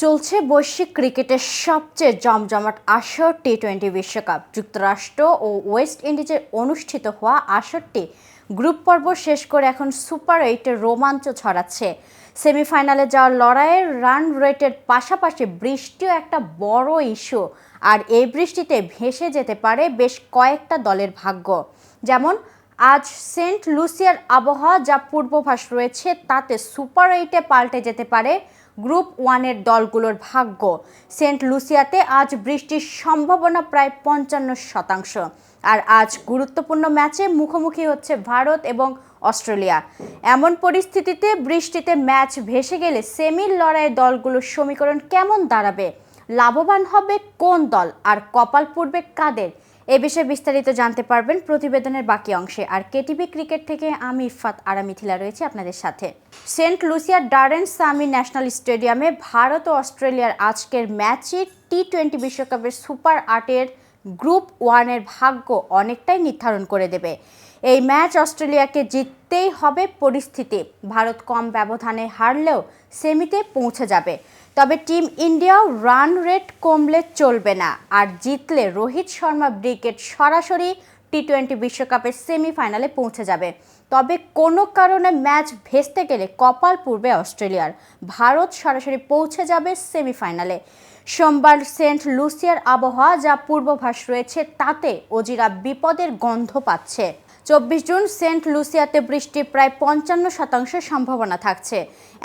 চলছে বৈশ্বিক ক্রিকেটের সবচেয়ে জমজমাট আসর টি-20 বিশ্বকাপ। যুক্তরাষ্ট্র ও ওয়েস্ট ইন্ডিজে অনুষ্ঠিত হওয়া আসরটি গ্রুপ পর্ব শেষ করে এখন সুপার 8-এর রোমাঞ্চ ছড়াচ্ছে। সেমিফাইনালে যাওয়ার লড়াইয়ে রান রেটের পাশাপাশি বৃষ্টিও একটা বড় ইস্যু, আর এই বৃষ্টিতে ভেসে যেতে পারে বেশ কয়েকটা দলের ভাগ্য। যেমন আজ সেন্ট লুসিয়ার আবহাওয়া যা পূর্বাভাস রয়েছে তাতে সুপার 8-এ পাল্টে যেতে পারে গ্রুপ 1-এর দলগুলোর ভাগ্য। সেন্ট লুসিয়াতে আজ বৃষ্টির সম্ভাবনা প্রায় 55%। আর আজ গুরুত্বপূর্ণ ম্যাচে মুখোমুখি হচ্ছে ভারত এবং অস্ট্রেলিয়া। এমন পরিস্থিতিতে বৃষ্টিতে ম্যাচ ভেসে গেলে সেমির লড়াইয়ে দলগুলোর সমীকরণ কেমন দাঁড়াবে, লাভবান হবে কোন দল আর কপাল পূর্বে কাদের, এ বিষয়ে বিস্তারিত জানতে পারবেন প্রতিবেদনের বাকি অংশে। আর কেটিভি ক্রিকেট থেকে আমি ইফফাত আরা মিথিলা রয়েছে আপনাদের সাথে। সেন্ট লুসিয়ার ডারেন সামি ন্যাশনাল স্টেডিয়ামে ভারত ও অস্ট্রেলিয়ার আজকের ম্যাচে টি-20 বিশ্বকাপের সুপার 8-এর গ্রুপ 1-এর ভাগ্য অনেকটাই নির্ধারণ করে দেবে। এই ম্যাচ অস্ট্রেলিয়াকে জিততেই হবে পরিস্থিতি। ভারত কম ব্যবধানে হারলেও সেমিতে পৌঁছে যাবে, তবে টিম ইন্ডিয়াও রান রেট কমলে চলবে না। আর জিতলে রোহিত শর্মা ব্রিগেড সরাসরি টি-20 বিশ্বকাপের সেমিফাইনালে পৌঁছে যাবে। তবে কোনো কারণে ম্যাচ ভেস্তে গেলে কপাল পূর্বে অস্ট্রেলিয়ার। ভারত সরাসরি পৌঁছে যাবে সেমিফাইনালে। সোমবার সেন্ট লুসিয়ার আবহাওয়া যা পূর্বাভাস রয়েছে তাতে অজিরা বিপদের গন্ধ পাচ্ছে। 24 জুন সেন্ট লুসিয়াতে বৃষ্টির প্রায় 55% সম্ভাবনা থাকছে।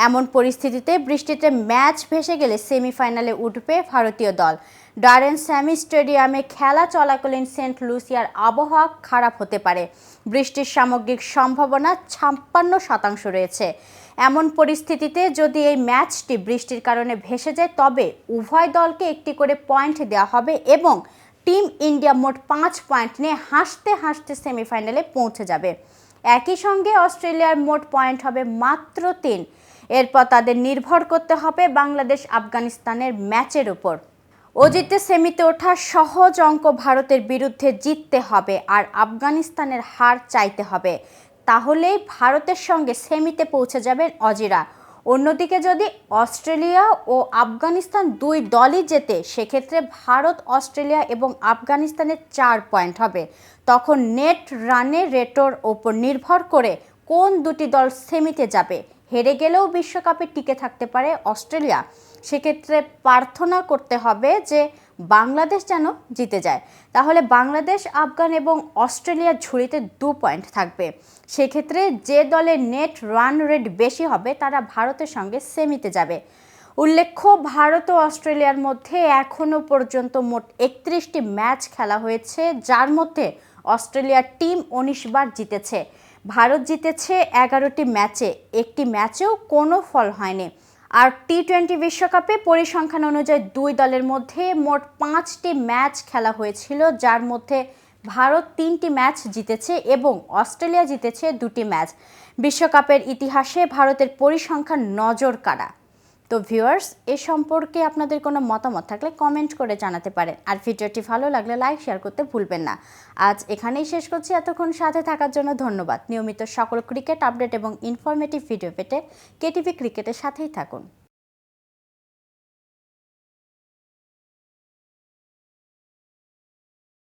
এমন পরিস্থিতিতে বৃষ্টিতে ম্যাচ ভেসে গেলে সেমিফাইনালে উঠবে ভারতীয় দল। ডারেন স্যামি স্টেডিয়ামে খেলা চলাকালীন সেন্ট লুসিয়ার আবহাওয়া খারাপ হতে পারে। বৃষ্টির সামগ্রিক সম্ভাবনা 56% রয়েছে। এমন পরিস্থিতিতে যদি এই ম্যাচটি বৃষ্টির কারণে ভেসে যায় তবে উভয় দলকে একটি করে পয়েন্ট দেওয়া হবে এবং টিম ইন্ডিয়া মোট 5 পয়েন্ট নিয়ে হাসতে হাসতে সেমিফাইনালে পৌঁছে যাবে। একই সঙ্গে অস্ট্রেলিয়ার মোট পয়েন্ট হবে মাত্র 3। এরপর তাদের নির্ভর করতে হবে বাংলাদেশ আফগানিস্তানের ম্যাচের উপর। অজিতে সেমিতে ওঠা সহজ অঙ্ক, ভারতের বিরুদ্ধে জিততে হবে আর আফগানিস্তানের হার চাইতে হবে, তাহলেই ভারতের সঙ্গে সেমিতে পৌঁছে যাবেন অজিরা। অন্যদিকে যদি অস্ট্রেলিয়া ও আফগানিস্তান দুই দলই জেতে সেক্ষেত্রে ভারত, অস্ট্রেলিয়া এবং আফগানিস্তানের 4 পয়েন্ট হবে। তখন নেট রানের রেটোর ওপর নির্ভর করে কোন দুটি দল সেমিতে যাবে। হেরে গেলেও বিশ্বকাপে টিকে থাকতে পারে অস্ট্রেলিয়া। সেক্ষেত্রে প্রার্থনা করতে হবে যে বাংলাদেশ যেন জিতে যায়, তাহলে বাংলাদেশ, আফগান এবং অস্ট্রেলিয়ার ঝুড়িতে 2 পয়েন্ট থাকবে। সেক্ষেত্রে যে দলের নেট রান রেট বেশি হবে তারা ভারতের সঙ্গে সেমিতে যাবে। উল্লেখ্য, ভারত ও অস্ট্রেলিয়ার মধ্যে এখনও পর্যন্ত মোট 31টি ম্যাচ খেলা হয়েছে, যার মধ্যে অস্ট্রেলিয়ার টিম 19 বার জিতেছে। ভারত জিতেছে 11টি ম্যাচে, একটি ম্যাচেও কোনো ফল হয়নি। আর টি-20 বিশ্বকাপে পরিসংখ্যান অনুযায়ী দুই দলের মধ্যে মোট 5টি ম্যাচ খেলা হয়েছিল, যার মধ্যে ভারত 3টি ম্যাচ জিতেছে এবং অস্ট্রেলিয়া জিতেছে 2টি ম্যাচ। বিশ্বকাপের ইতিহাসে ভারতের পরিসংখ্যান নজর কাড়া। তো ভিউয়ার্স, এ সম্পর্কে আপনাদের কোনো মতামত থাকলে কমেন্ট করে জানাতে পারেন। আর ভিডিওটি ভালো লাগলে লাইক শেয়ার করতে ভুলবেন না। আজ এখানেই শেষ করছি। এতক্ষণ সাথে থাকার জন্য ধন্যবাদ। নিয়মিত সকল ক্রিকেট আপডেট এবং ইনফরমেটিভ ভিডিও পেতে কেটিভি ক্রিকেটের সাথেই থাকুন।